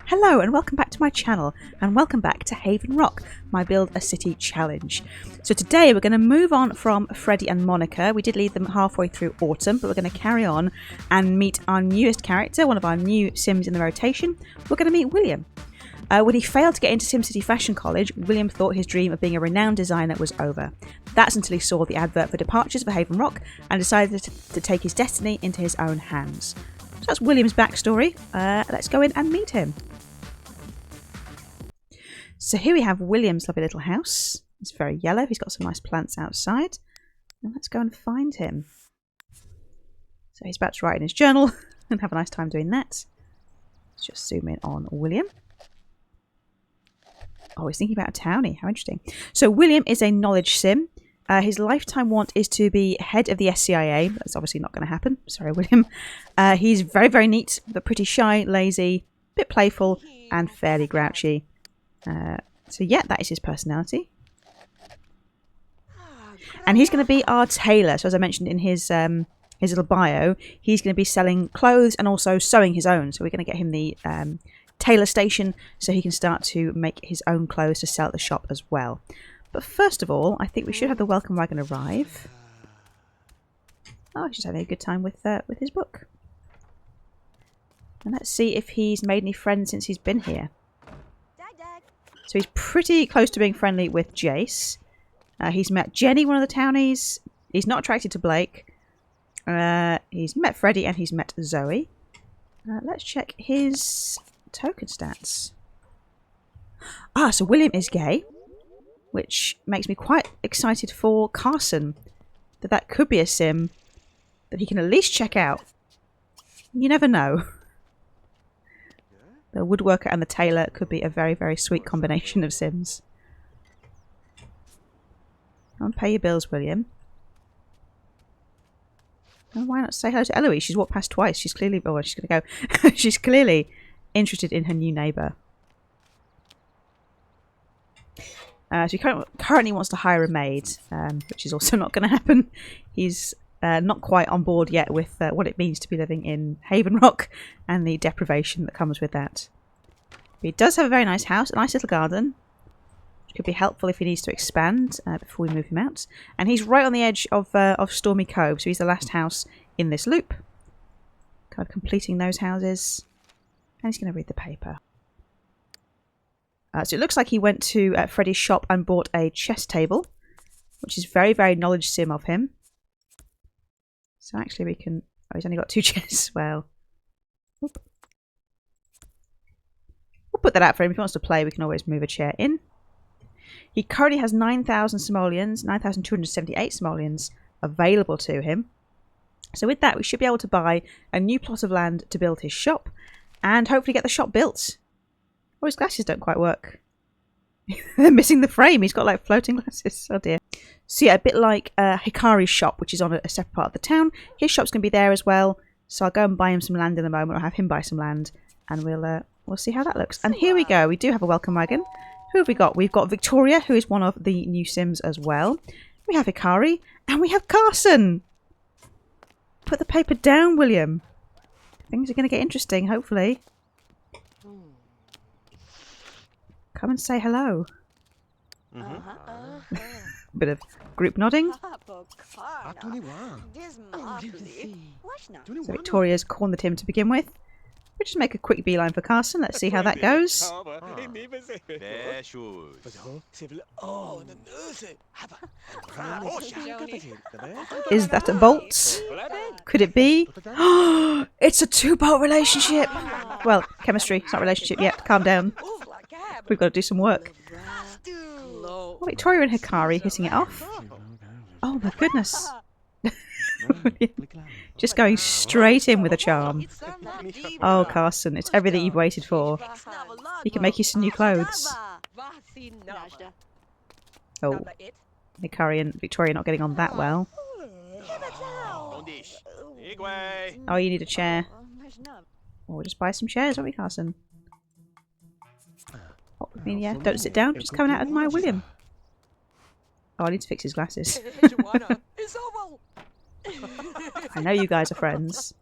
Hello and welcome back to my channel, and welcome back to Haven Rock, my Build a City challenge. So today we're going to move on from Freddie and Monica. We did leave them halfway through autumn, but we're going to carry on and meet our newest character, one of our new Sims in the rotation. We're going to meet William. When he failed to get into SimCity Fashion College, William thought his dream of being a renowned designer was over. That's until he saw the advert for departures for Haven Rock and decided to take his destiny into his own hands. So that's William's backstory. Let's go in and meet him. So here we have William's lovely little house. It's very yellow. He's got some nice plants outside. And let's go and find him. So he's about to write in his journal and have a nice time doing that. Let's just zoom in on William. Oh, he's thinking about a townie. How interesting. So William is a knowledge sim. His lifetime want is to be head of the SCIA. That's obviously not going to happen. Sorry, William. He's very, very neat, but pretty shy, lazy, a bit playful, and fairly grouchy. So yeah, that is his personality. And he's going to be our tailor. So as I mentioned in his little bio, he's going to be selling clothes and also sewing his own. So we're going to get him the tailor station so he can start to make his own clothes to sell at the shop as well. But first of all, I think we should have the welcome wagon arrive. Oh, he's just having a good time with his book. And let's see if he's made any friends since he's been here. So he's pretty close to being friendly with Jace. He's met Jenny, one of the townies. He's not attracted to Blake. He's met Freddie and he's met Zoe. Let's check his token stats. Ah, so William is gay, which makes me quite excited for Carson. That could be a sim that he can at least check out. You never know. The woodworker and the tailor could be a very, very sweet combination of sims. Go and pay your bills, William. And why not say hello to Eloise? She's walked past twice. She's clearly... Oh, she's going to go. She's clearly interested in her new neighbour. She currently wants to hire a maid, which is also not going to happen. He's not quite on board yet with what it means to be living in Haven Rock and the deprivation that comes with that. But he does have a very nice house, a nice little garden, which could be helpful if he needs to expand before we move him out. And he's right on the edge of Stormy Cove, so he's the last house in this loop. Kind of completing those houses. And he's going to read the paper. So it looks like he went to Freddie's shop and bought a chess table, which is very, very knowledge sim of him. So actually we can... Oh, he's only got 2 chess. Well, we'll put that out for him. If he wants to play, we can always move a chair in. He currently has 9,000 simoleons, 9,278 simoleons available to him. So with that, we should be able to buy a new plot of land to build his shop and hopefully get the shop built. Oh, his glasses don't quite work. They're missing the frame. He's got like floating glasses. Oh dear. So yeah, a bit like Hikari's shop, which is on a separate part of the town. His shop's going to be there as well. So I'll go and buy him some land in a moment, or have him buy some land, and we'll see how that looks. And here we go. We do have a welcome wagon. Who have we got? We've got Victoria, who is one of the new Sims as well. We have Hikari, and we have Carson. Put the paper down, William. Things are going to get interesting, hopefully. Come and say hello. Bit of group nodding. So Victoria's cornered him to begin with. We'll just make a quick beeline for Carson. Let's see how that goes. Is that a bolt? Could it be? It's a 2-bolt relationship. Well, chemistry. It's not a relationship yet. Calm down. We've got to do some work. Oh, Victoria and Hikari hitting it off. Oh my goodness. Just going straight in with a charm. Oh, Carson, it's everything you've waited for. He can make you some new clothes. Oh, Hikari and Victoria not getting on that well. Oh, you need a chair. Oh, we'll just buy some chairs, won't we, Carson? Oh, I mean, yeah, don't sit down. Just coming out of my William. Oh, I need to fix his glasses. I know you guys are friends.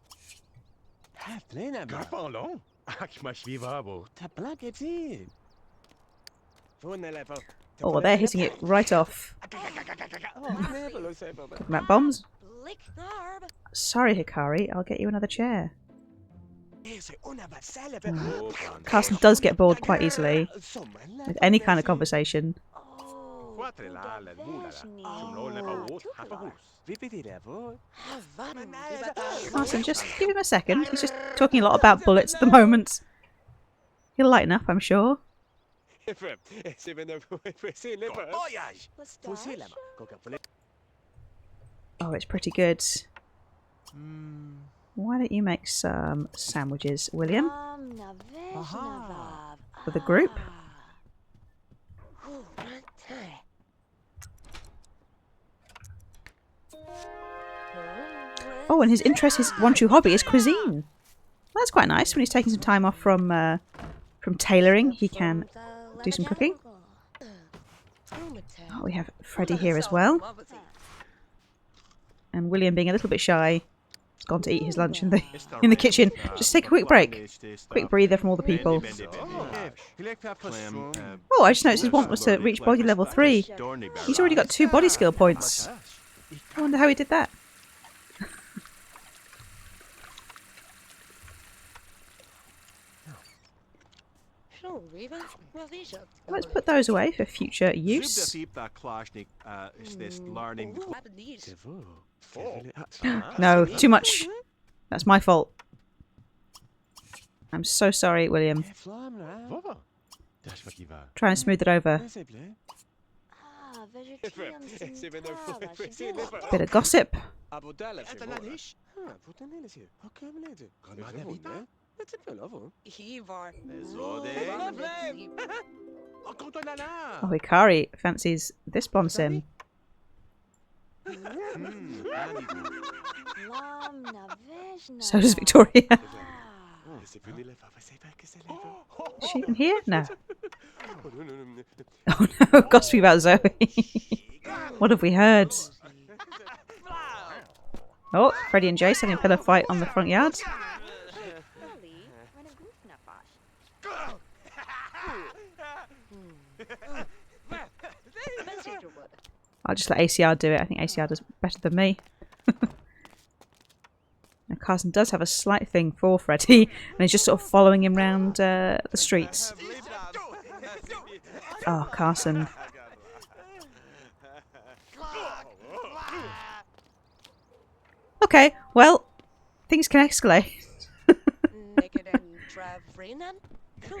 Oh, they're hitting it right off. Talking about bombs. Sorry, Hikari. I'll get you another chair. Carson does get bored quite easily with any kind of conversation. Carson, just give him a second. He's just talking a lot about bullets at the moment. He'll lighten up, I'm sure. Oh, it's pretty good. Why don't you make some sandwiches, William? For the group. Oh, and his interest, his one true hobby is cuisine. That's quite nice. When he's taking some time off from tailoring, he can do some cooking. Oh, we have Freddie here as well. And William, being a little bit shy, has gone to eat his lunch in the kitchen. Just take a quick break. Quick breather from all the people. Oh, I just noticed his want was to reach body level 3. He's already got 2 body skill points. I wonder how he did that. Let's put those away for future use. No, too much. That's my fault. I'm so sorry, William. Try and smooth it over. Bit of gossip. Oh, Hikari fancies this blonde sim. So does Victoria. Is she even here? No. Oh no, gossiping about Zoe. What have we heard? Oh, Freddie and Jace having a pillow fight on the front yard. I'll just let ACR do it. I think ACR does better than me. Now, Carson does have a slight thing for Freddie, and he's just sort of following him around the streets. Oh, Carson. Okay, well, things can escalate.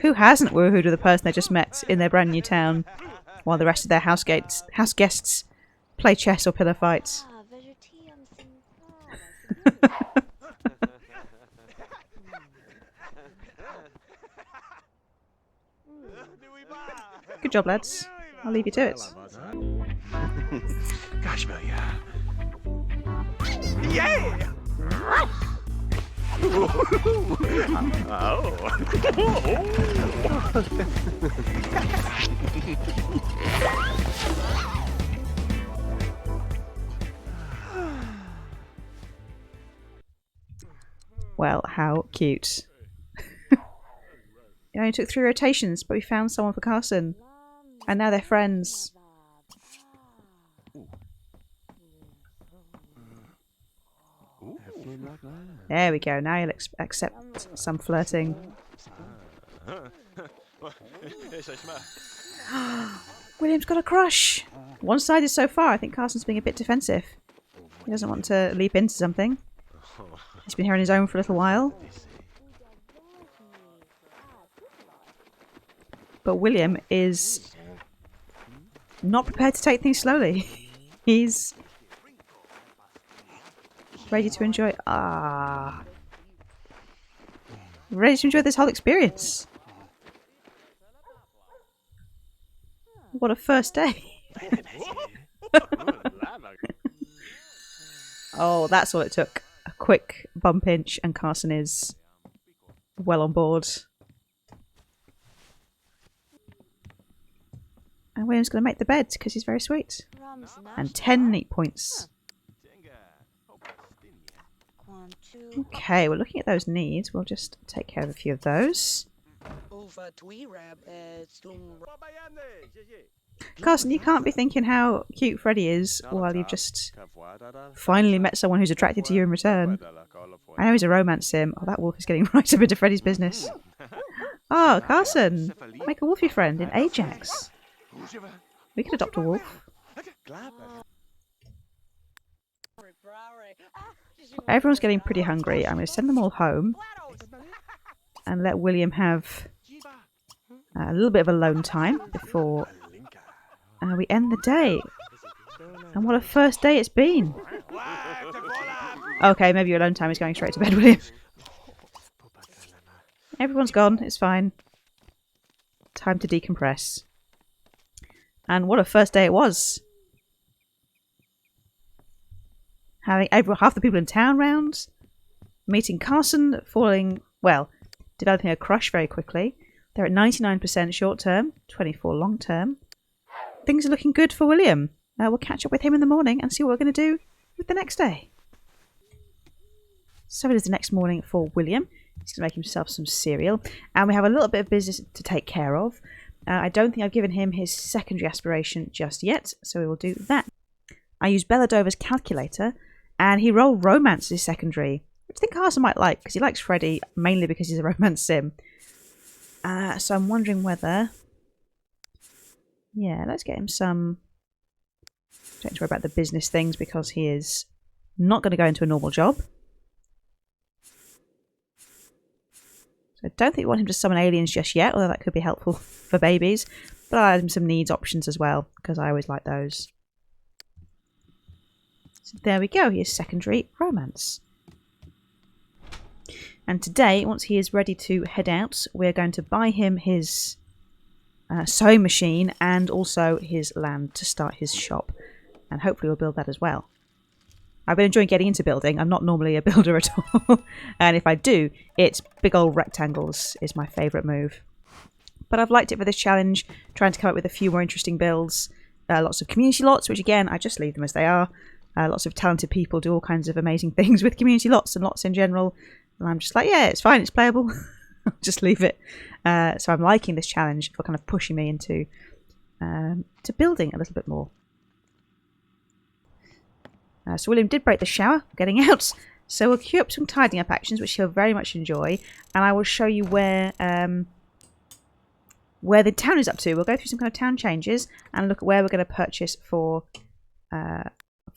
Who hasn't woohooed with the person they just met in their brand new town, while the rest of their house guests play chess or pillow fights? Good job, lads. I'll leave you to it. Yeah! Well, how cute. It only took 3 rotations, but we found someone for Carson. And now they're friends. There we go. Now you'll accept some flirting. William's got a crush. One-sided so far. I think Carson's being a bit defensive. He doesn't want to leap into something. He's been here on his own for a little while. But William is not prepared to take things slowly. He's ready to enjoy... ready to enjoy this whole experience. What a first day. Oh, that's all it took. A quick bump inch and Carson is well on board. And William's going to make the bed because he's very sweet. And 10 neat points. Okay, we're looking at those needs. We'll just take care of a few of those. Carson, you can't be thinking how cute Freddy is while you've just finally met someone who's attracted to you in return. I know he's a romance sim. Oh, that wolf is getting right up into Freddy's business. Oh, Carson, make a wolfie friend in Ajax. We could adopt a wolf. Everyone's getting pretty hungry. I'm going to send them all home and let William have a little bit of alone time before we end the day. And what a first day it's been. Okay, maybe your alone time is going straight to bed, William. Everyone's gone. It's fine. Time to decompress. And what a first day it was. Having half the people in town round. Meeting Carson, developing a crush very quickly. They're at 99% short term, 24 long term. Things are looking good for William. We'll catch up with him in the morning and see what we're going to do with the next day. So it is the next morning for William. He's going to make himself some cereal. And we have a little bit of business to take care of. I don't think I've given him his secondary aspiration just yet, so we will do that. I used Belladova's calculator, and he rolled romance as his secondary, which I think Carson might like, because he likes Freddy, mainly because he's a romance sim. So I'm wondering whether... Yeah, let's get him some... Don't have to worry about the business things, because he is not going to go into a normal job. So I don't think we want him to summon aliens just yet, although that could be helpful for babies. But I'll add him some needs options as well, because I always like those. So there we go, he is secondary romance. And today, once he is ready to head out, we're going to buy him his sewing machine and also his land to start his shop. And hopefully we'll build that as well. I've been enjoying getting into building. I'm not normally a builder at all. And if I do, it's big old rectangles is my favourite move. But I've liked it for this challenge, trying to come up with a few more interesting builds. Lots of community lots, which again, I just leave them as they are. Lots of talented people do all kinds of amazing things with community lots and lots in general. And I'm just like, yeah, it's fine, it's playable. Just leave it. So I'm liking this challenge for kind of pushing me into to building a little bit more. So William did break the shower, getting out. So we'll queue up some tidying up actions, which he'll very much enjoy. And I will show you where the town is up to. We'll go through some kind of town changes and look at where we're going to purchase for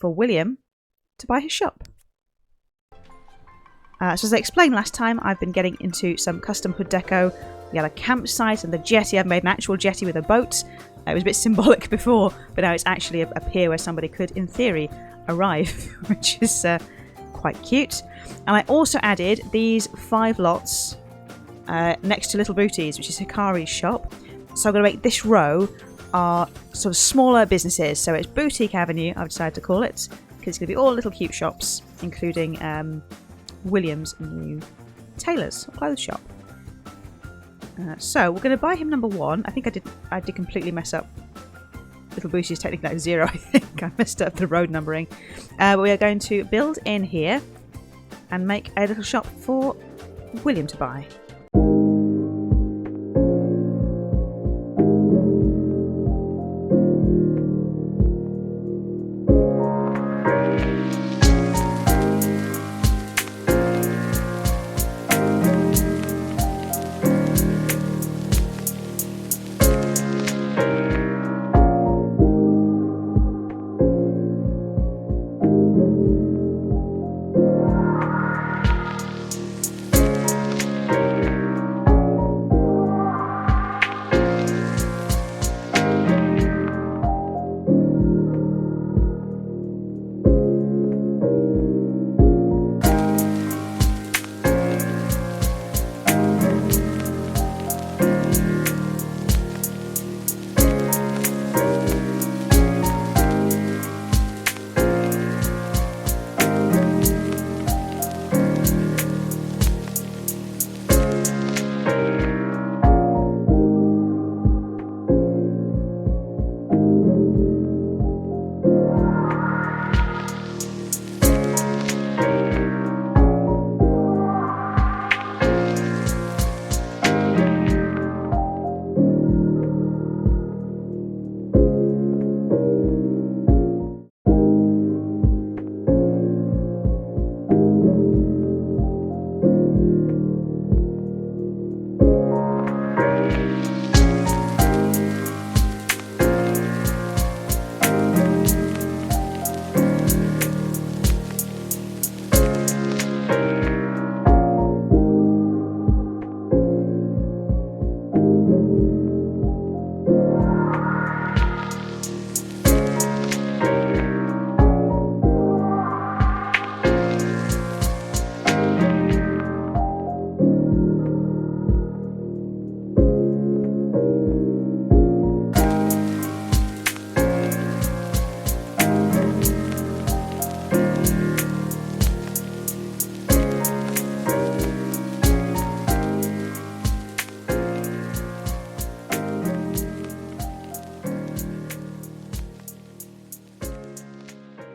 William to buy his shop. So as I explained last time, I've been getting into some custom hood deco. We had a campsite and the jetty. I've made an actual jetty with a boat. It was a bit symbolic before, but now it's actually a pier where somebody could, in theory, arrive, which is quite cute. And I also added these 5 lots next to Little Booties, which is Hikari's shop. So I'm going to make this row are sort of smaller businesses. So it's Boutique Avenue, I've decided to call it, because it's going to be all little cute shops, including William's new tailor's clothes shop. So we're going to buy him number 1. I think I did completely mess up. Little Booty is technically like 0, I think. I messed up the road numbering. But we are going to build in here and make a little shop for William to buy.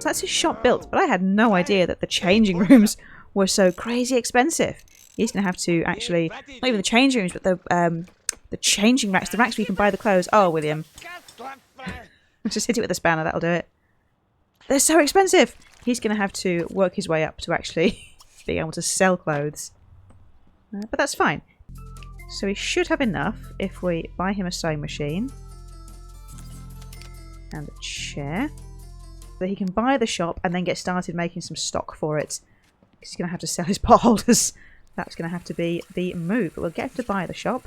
So that's his shop built, but I had no idea that the changing rooms were so crazy expensive. He's going to have to actually, not even the changing rooms, but the changing racks, the racks where you can buy the clothes. Oh, William. Just hit it with a spanner, that'll do it. They're so expensive! He's going to have to work his way up to actually being able to sell clothes. But that's fine. So he should have enough if we buy him a sewing machine. And a chair. That he can buy the shop and then get started making some stock for it. Because he's going to have to sell his potholders. That's going to have to be the move. But we'll get him to buy the shop.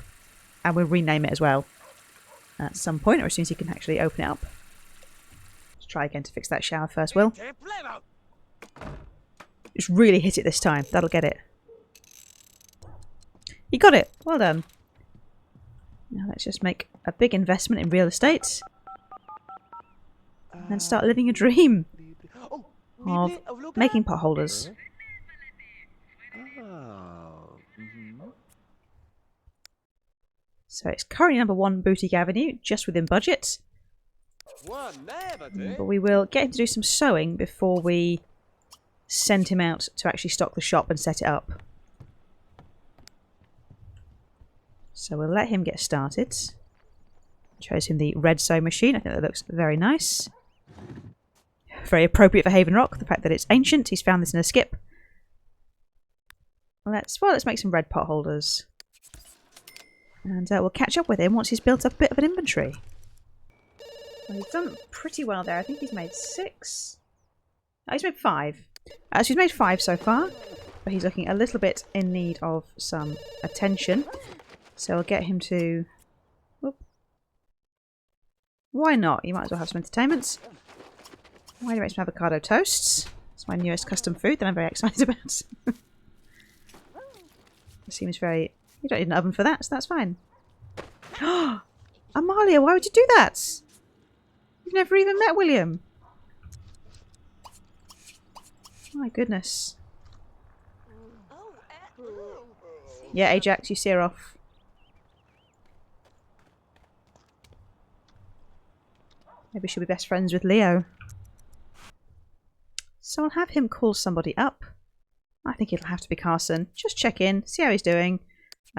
And we'll rename it as well. At some point, or as soon as he can actually open it up. Let's try again to fix that shower first, Will. Just really hit it this time. That'll get it. You got it. Well done. Now let's just make a big investment in real estate. And then start living a dream of making potholders. So it's currently #1 Boutique Avenue, just within budget. But we will get him to do some sewing before we send him out to actually stock the shop and set it up. So we'll let him get started. Chose him the red sewing machine. I think that looks very nice. Very appropriate for Haven Rock, the fact that it's ancient. He's found this in a skip. Let's make some red potholders. And we'll catch up with him once he's built up a bit of an inventory. Well, he's done pretty well there. I think he's made 6. Oh, he's made 5. So he's made 5 so far. But he's looking a little bit in need of some attention. So I'll get him to... Whoop. Why not? You might as well have some entertainment. Why do you make some avocado toasts? It's my newest custom food that I'm very excited about. It seems very... You don't need an oven for that, so that's fine. Amalia, why would you do that? You've never even met William. My goodness. Yeah, Ajax, you steer off. Maybe she'll be best friends with Leo. So I'll have him call somebody up. I think it'll have to be Carson. Just check in, see how he's doing.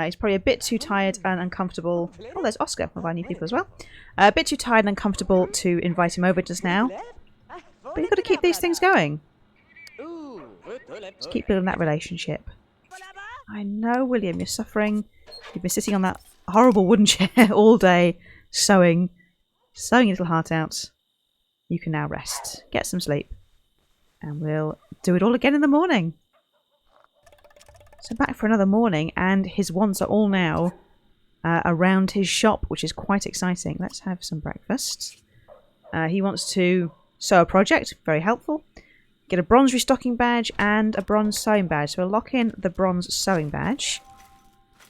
He's probably a bit too tired and uncomfortable. Oh, there's Oscar, one of our new people as well. A bit too tired and uncomfortable to invite him over just now. But you've got to keep these things going. Just keep building that relationship. I know, William, you're suffering. You've been sitting on that horrible wooden chair all day, sewing your little heart out. You can now rest. Get some sleep. And we'll do it all again in the morning. So back for another morning, and his wants are all now around his shop, which is quite exciting. Let's have some breakfast. He wants to sew a project, very helpful. Get a bronze restocking badge and a bronze sewing badge. So we'll lock in the bronze sewing badge.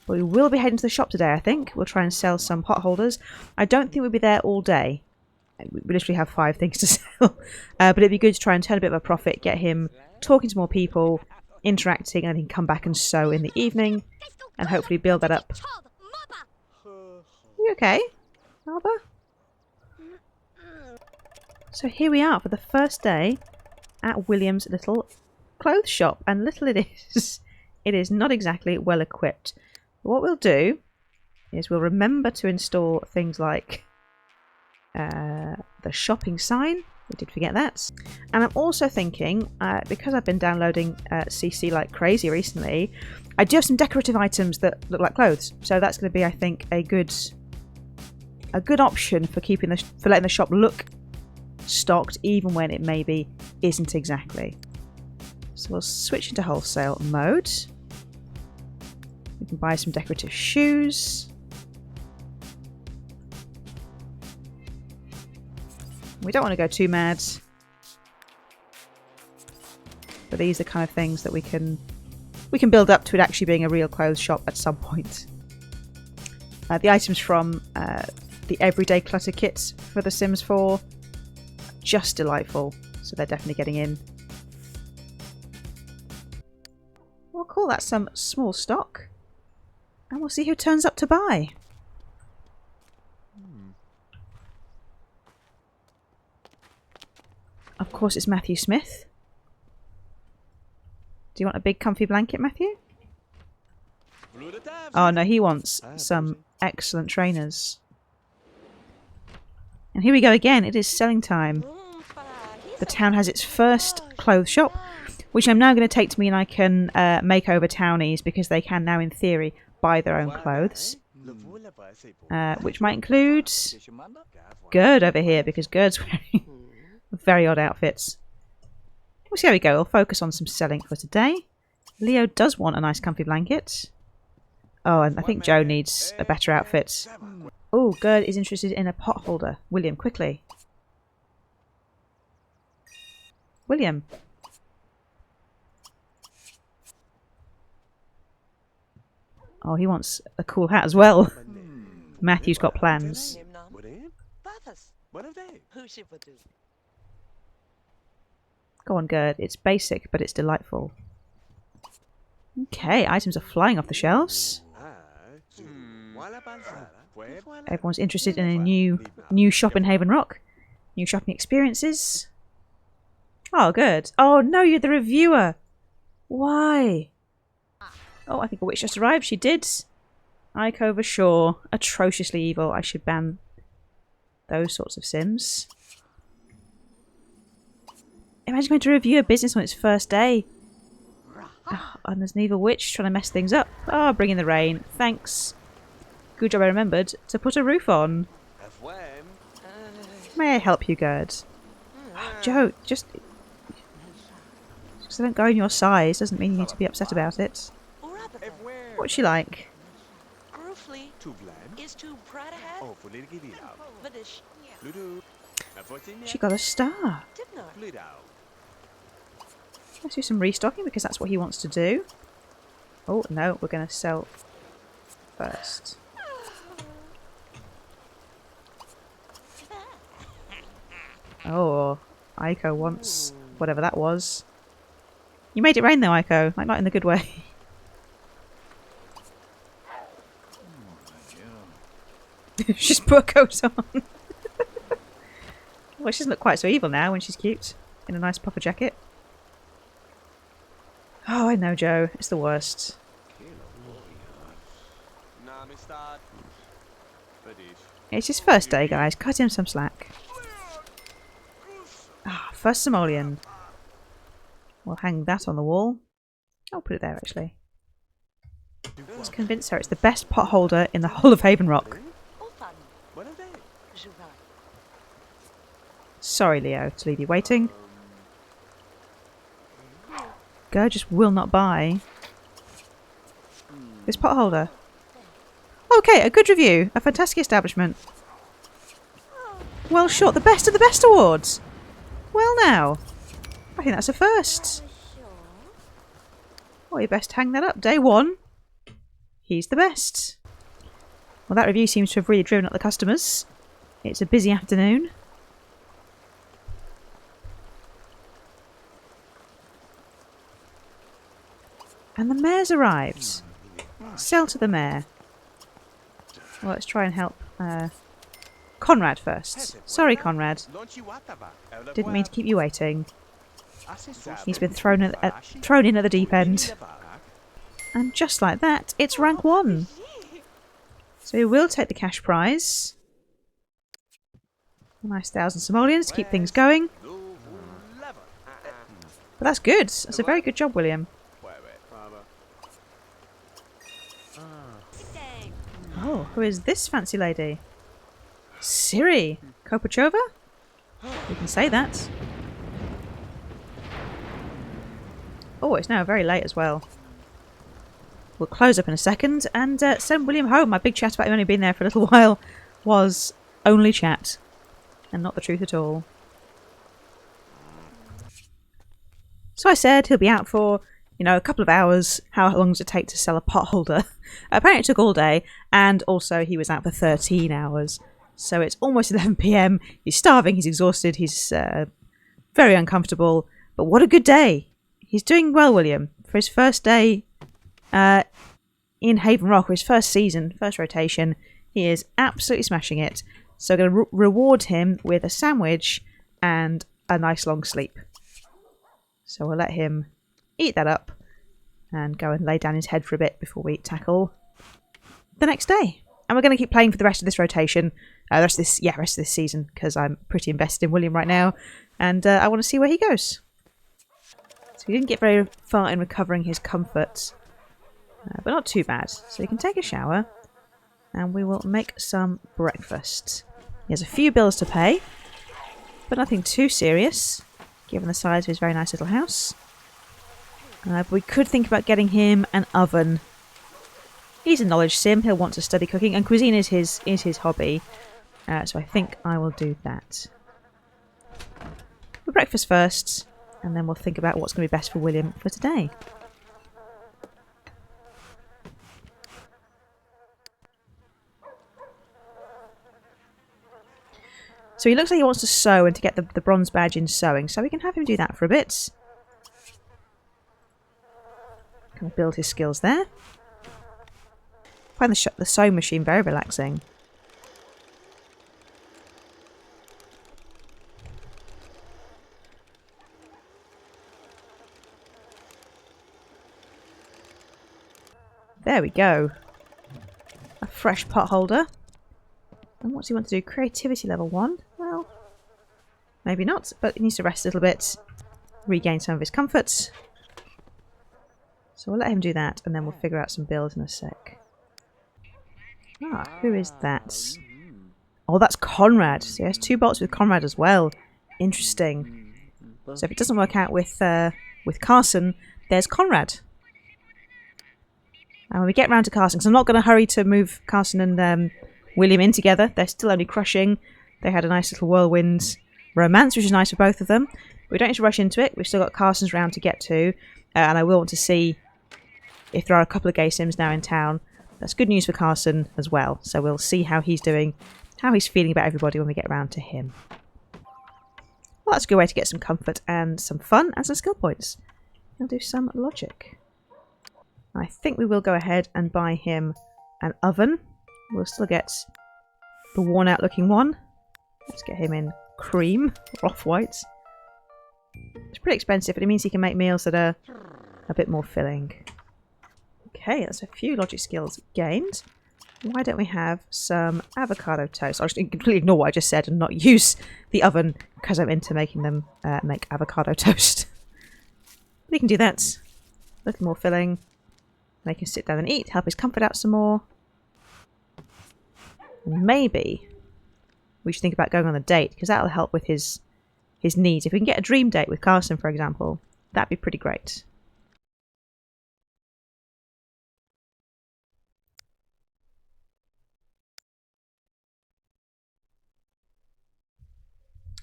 But we will be heading to the shop today, I think. We'll try and sell some potholders. I don't think we'll be there all day. We literally have 5 things to sell. But it'd be good to try and turn a bit of a profit, get him talking to more people, interacting, and he can come back and sew in the evening and hopefully build that up. Are you okay, Alba? So here we are for the first day at William's little clothes shop, and little it is. It is not exactly well equipped. What we'll do is we'll remember to install things like the shopping sign. We did forget that. And I'm also thinking, because I've been downloading CC like crazy recently, I do have some decorative items that look like clothes. So that's going to be, I think, a good option for letting the shop look stocked, even when it maybe isn't exactly. So we'll switch into wholesale mode. We can buy some decorative shoes. We don't want to go too mad. But these are kind of things that we can build up to it actually being a real clothes shop at some point. The items from the everyday clutter kits for The Sims 4 just delightful, so they're definitely getting in. We'll call that some small stock, and we'll see who turns up to buy. Of course, it's Matthew Smith. Do you want a big comfy blanket, Matthew? Oh no, he wants some excellent trainers. And here we go again, it is selling time. The town has its first clothes shop, which I'm now going to take to mean I can make over townies, because they can now, in theory, buy their own clothes. Which might include Gerd over here, because Gerd's wearing very odd outfits. We'll see how we go. We'll focus on some selling for today. Leo does want a nice comfy blanket. Oh, and I think Joe needs a better outfit. Oh, Gerd is interested in a pot holder. William, quickly. William. Oh, he wants a cool hat as well. Matthew's got plans. Go on, Gerd. It's basic, but it's delightful. Okay, items are flying off the shelves. Everyone's interested in a new shop in Haven Rock. New shopping experiences. Oh, good. Oh, no, you're the reviewer. Why? Oh, I think a witch just arrived. She did. Ike over Shore. Atrociously evil. I should ban those sorts of Sims. Imagine going to review a business on its first day. Oh, and there's an evil witch trying to mess things up. Oh, bring in the rain. Thanks. Good job I remembered to put a roof on. May I help you, Gerd? Oh, Joe, just because I don't go in your size doesn't mean you need to be upset about it. What's she like? She got a star. Let's do some restocking because that's what he wants to do. Oh, no, we're going to sell first. Oh, Aiko wants whatever that was. You made it rain though, Aiko. Like, not in the good way. She's put a coat on. Well, she doesn't look quite so evil now when she's cute. In a nice puffer jacket. Oh, I know, Joe. It's the worst. It's his first day, guys. Cut him some slack. Ah, first simoleon. We'll hang that on the wall. I'll put it there, actually. Let's convince her it's the best pot holder in the whole of Haven Rock. Sorry, Leo, to leave you waiting. Go just will not buy this pot holder. Okay, a good review. A fantastic establishment. Well shot. The best of the best awards. Well now. I think that's a first. Well, you best hang that up. Day one. He's the best. Well, that review seems to have really driven up the customers. It's a busy afternoon. And the mayor's arrived. Sell to the mayor. Well, let's try and help Conrad first. Sorry, Conrad. Didn't mean to keep you waiting. He's been thrown in at the deep end. And just like that, it's rank 1. So we will take the cash prize. A nice 1,000 simoleons to keep things going. But that's good. That's a very good job, William. Oh, who is this fancy lady? Siri Kopachova? We can say that. Oh, it's now very late as well. We'll close up in a second and send William home. My big chat about him only being there for a little while was only chat and not the truth at all. So I said he'll be out for, you know, a couple of hours. How long does it take to sell a pot holder? Apparently it took all day, and also he was out for 13 hours. So it's almost 11 p.m. He's starving, he's exhausted, he's very uncomfortable. But what a good day. He's doing well, William. For his first day in Haven Rock, or his first season, first rotation, he is absolutely smashing it. So I'm going to reward him with a sandwich and a nice long sleep. So we'll let him eat that up and go and lay down his head for a bit before we tackle the next day. And we're going to keep playing for the rest of this rotation, the rest of this season, because I'm pretty invested in William right now, and I want to see where he goes. So he didn't get very far in recovering his comfort, but not too bad. So he can take a shower, and we will make some breakfast. He has a few bills to pay, but nothing too serious, given the size of his very nice little house. But we could think about getting him an oven. He's a knowledge sim, he'll want to study cooking, and cuisine is his hobby. So I think I will do that. For breakfast first, and then we'll think about what's going to be best for William for today. So he looks like he wants to sew and to get the bronze badge in sewing, so we can have him do that for a bit. Can build his skills there. I find the sewing machine very relaxing. There we go. A fresh pot holder. And what does he want to do? Creativity level 1? Well, maybe not, but he needs to rest a little bit, regain some of his comforts. So we'll let him do that, and then we'll figure out some builds in a sec. Ah, who is that? Oh, that's Conrad. So he has 2 bolts with Conrad as well. Interesting. So if it doesn't work out with Carson, there's Conrad. And when we get round to Carson, because I'm not going to hurry to move Carson and William in together. They're still only crushing. They had a nice little whirlwind romance, which is nice for both of them. But we don't need to rush into it. We've still got Carson's round to get to. And I will want to see if there are a couple of gay sims now in town. That's good news for Carson as well. So we'll see how he's doing, how he's feeling about everybody when we get round to him. Well, that's a good way to get some comfort and some fun and some skill points. We'll do some logic. I think we will go ahead and buy him an oven. We'll still get the worn out looking one. Let's get him in cream or off-white. It's pretty expensive, but it means he can make meals that are a bit more filling. Okay, that's a few logic skills gained. Why don't we have some avocado toast? I'll just completely ignore what I just said and not use the oven because I'm into making them make avocado toast. We can do that. A little more filling. They can sit down and eat, help his comfort out some more. And maybe we should think about going on a date, because that'll help with his needs. If we can get a dream date with Carson, for example, that'd be pretty great.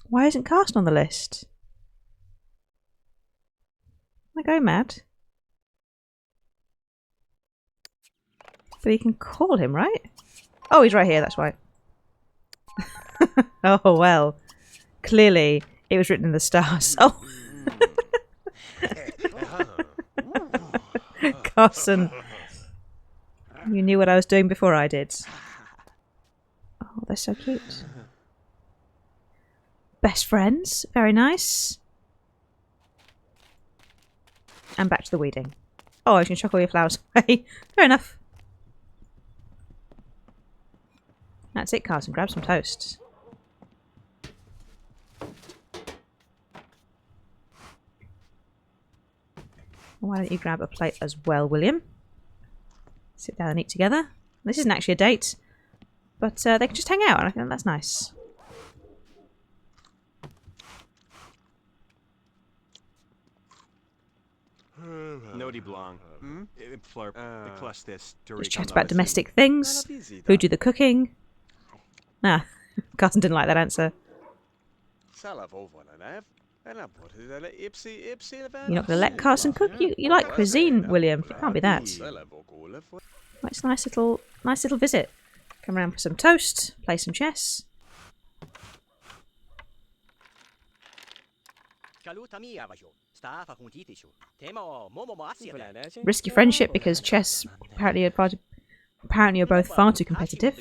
Why isn't Carson on the list? Am I going mad? But you can call him, right? Oh, he's right here, that's why. Oh, well. Clearly, it was written in the stars. Oh! Carson. You knew what I was doing before I did. Oh, they're so cute. Best friends. Very nice. And back to the weeding. Oh, you can chuck all your flowers away. Fair enough. That's it, Carson. Grab some toast. Why don't you grab a plate as well, William? Sit down and eat together. This isn't actually a date, but they can just hang out, and I think that's nice. Just chat about domestic things. Who do the cooking? Ah, Carson didn't like that answer. You're not going to let Carson cook? You like cuisine, William. It can't be that. Well, it's a nice little visit. Come around for some toast, play some chess. Risky friendship because chess apparently you're both far too competitive.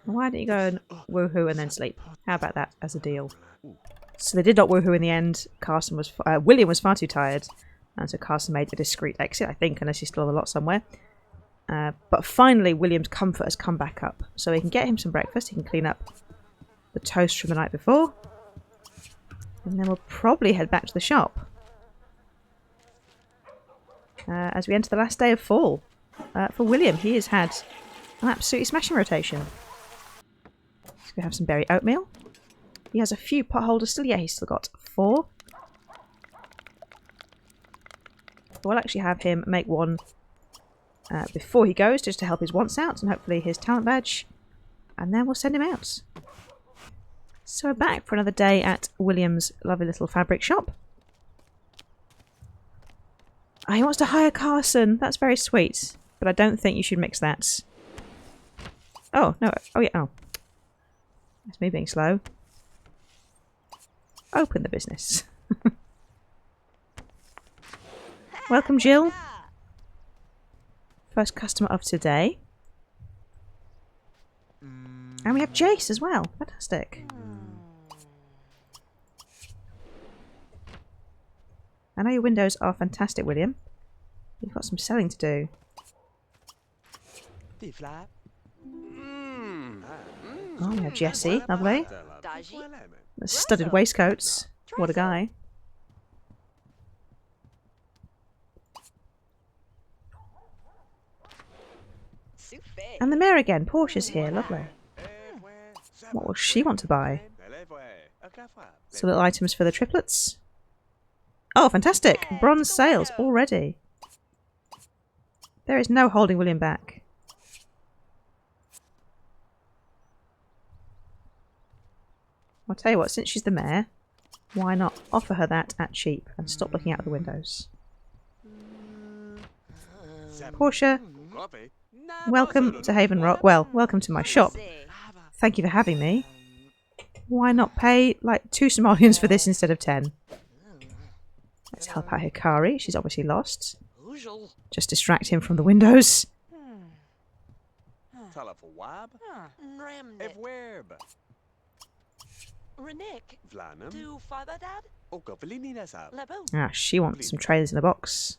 Why don't you go and woohoo and then sleep? How about that as a deal? So they did not woohoo in the end. William was far too tired, and so Carson made a discreet exit, I think, unless he's still on the lot somewhere. But finally, William's comfort has come back up, so he can get him some breakfast. He can clean up the toast from the night before, and then we'll probably head back to the shop as we enter the last day of fall for William. He has had an absolutely smashing rotation. So we have some berry oatmeal. He has a few potholders still. Yeah, he's still got 4. We'll actually have him make one before he goes, just to help his wants out and hopefully his talent badge. And then we'll send him out. So we're back for another day at William's lovely little fabric shop. Oh, he wants to hire Carson. That's very sweet. But I don't think you should mix that. Oh, no. Oh, yeah. Oh. That's me being slow. Open the business. Welcome, Jill. First customer of today. And we have Jace as well. Fantastic. I know your windows are fantastic, William. You've got some selling to do. Oh, we have Jesse. Lovely. The studded waistcoats. What a guy. And the mayor again. Portia's here. Lovely. What will she want to buy? Some little items for the triplets. Oh, fantastic. Bronze sales already. There is no holding William back. I'll tell you what, since she's the mayor, why not offer her that at cheap and stop looking out of the windows? Portia, welcome to Haven Rock. Well, welcome to my shop. Thank you for having me. Why not pay like 2 simoleons for this instead of 10? Let's help out Hikari. She's obviously lost. Just distract him from the windows. Ah, she wants some trailers in the box.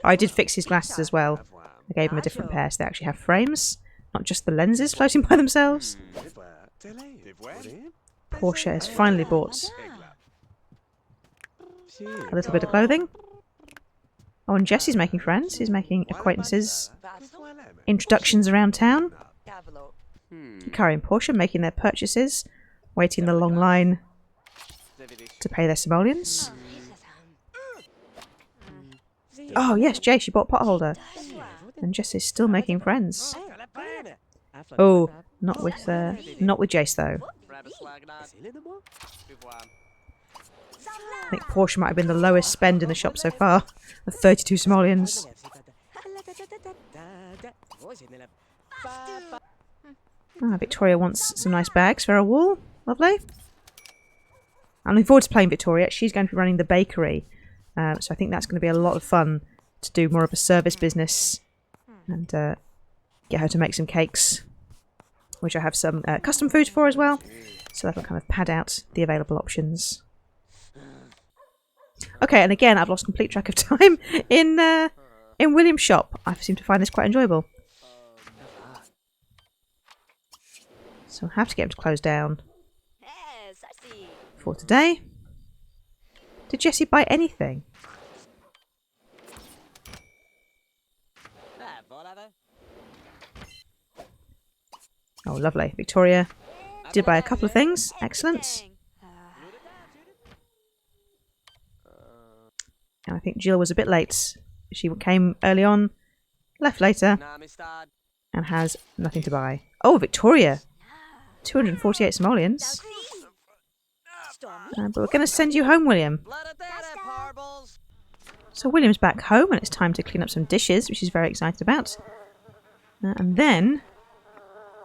I did fix his glasses as well. I gave him a different pair so they actually have frames, not just the lenses floating by themselves. Portia has finally bought a little bit of clothing. Oh, and Jesse's making friends. He's making acquaintances, introductions around town. Hikari and Portia making their purchases, waiting in the long line to pay their simoleons. Oh yes, Jay, she bought Potholder. And Jesse's still making friends. Oh, not with Jace though. I think Portia might have been the lowest spend in the shop so far, of 32 simoleons. Ah, Victoria wants some nice bags for her wall. Lovely. I'm looking forward to playing Victoria. She's going to be running the bakery, so I think that's going to be a lot of fun to do more of a service business and get her to make some cakes, which I have some custom food for as well, so that'll kind of pad out the available options. Okay, and again, I've lost complete track of time in William's shop. I seem to find this quite enjoyable. So I'll have to get him to close down for today. Did Jessie buy anything? Oh, lovely. Victoria did buy a couple of things. Excellent. And I think Jill was a bit late. She came early on, left later, and has nothing to buy. Oh, Victoria! 248 simoleons. But we're going to send you home, William. So William's back home and it's time to clean up some dishes, which he's very excited about. And then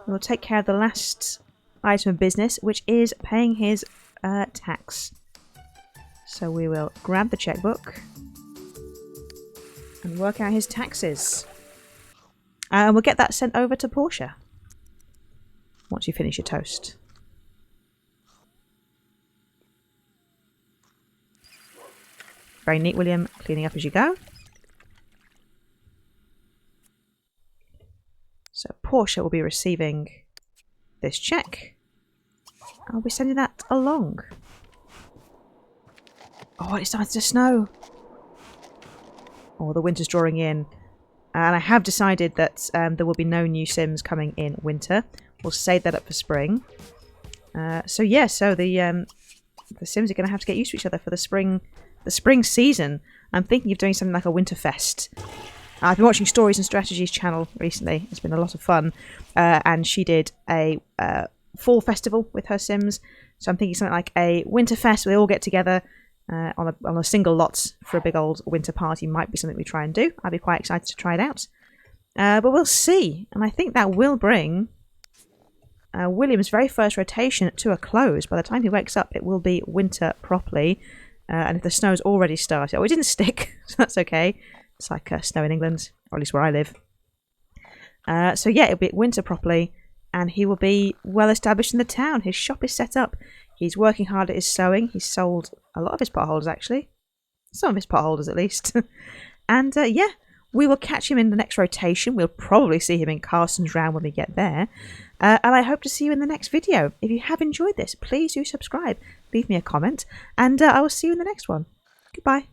we'll take care of the last item of business, which is paying his tax. So we will grab the checkbook and work out his taxes. And we'll get that sent over to Portia once you finish your toast. Very neat, William. Cleaning up as you go. So Portia will be receiving this check. I'll be sending that along. Oh, it's starting to snow. Oh, the winter's drawing in. And I have decided that there will be no new Sims coming in winter. We'll save that up for spring. So the Sims are going to have to get used to each other for the spring season. I'm thinking of doing something like a winter fest. I've been watching Stories and Strategies channel recently. It's been a lot of fun. And she did a fall festival with her Sims. So I'm thinking something like a winter fest where they all get together on a single lot for a big old winter party might be something we try and do. I'd be quite excited to try it out. But we'll see. And I think that will bring William's very first rotation to a close. By the time he wakes up, it will be winter properly. And if the snow's already started... Oh, it didn't stick, so that's okay. It's like snow in England, or at least where I live. So yeah, it'll be winter properly, and he will be well established in the town. His shop is set up. He's working hard at his sewing. He's sold a lot of his potholders, actually. Some of his potholders, at least. And yeah, we will catch him in the next rotation. We'll probably see him in Carson's round when we get there. And I hope to see you in the next video. If you have enjoyed this, please do subscribe. Leave me a comment. And I will see you in the next one. Goodbye.